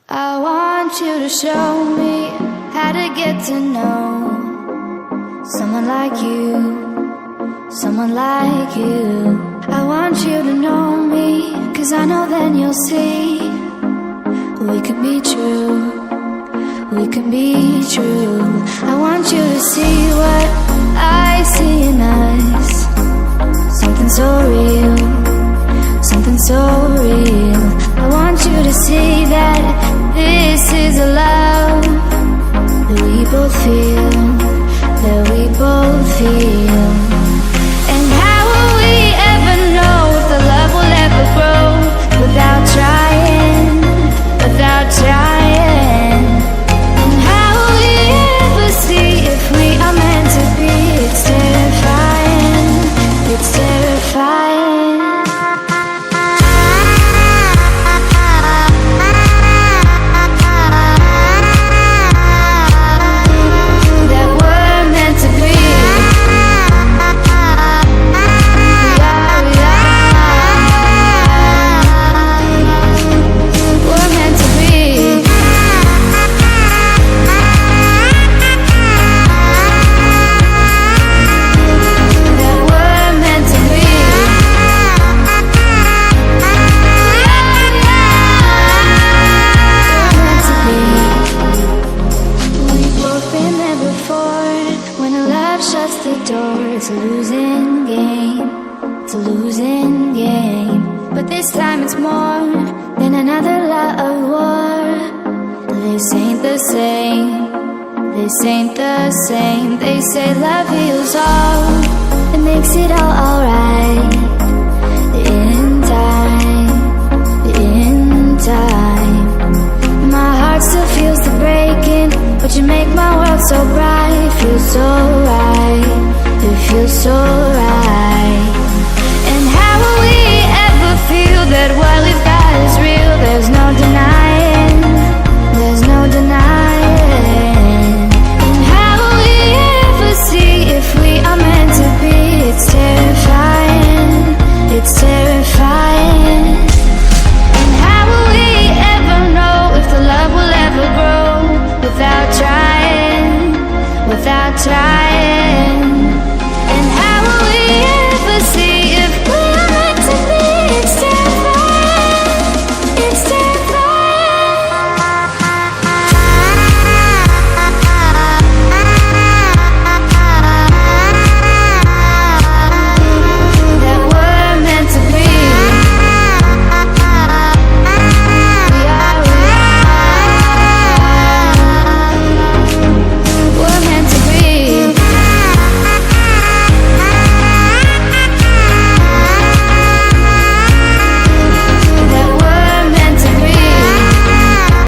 I want you to show me how to get to know someone like you, someone like you. I want you to know me, 'cause I know then you'll see we can be true, we can be true. I want you to see what I see in us, something so real, something so real. I want you to see that this is a love that we both feel, that we both feel. And how will we ever know if the love will ever grow without trying, without trying? And how will we ever see if we are meant to be? It's terrifying, it's terrifying. It's a losing game, it's a losing game. But this time it's more than another lot of war. This ain't the same, this ain't the same. They say love heals all, it makes it all alright. In time, in time. My heart still feels the breaking, but you make my world so bright. Feels so right, it feels so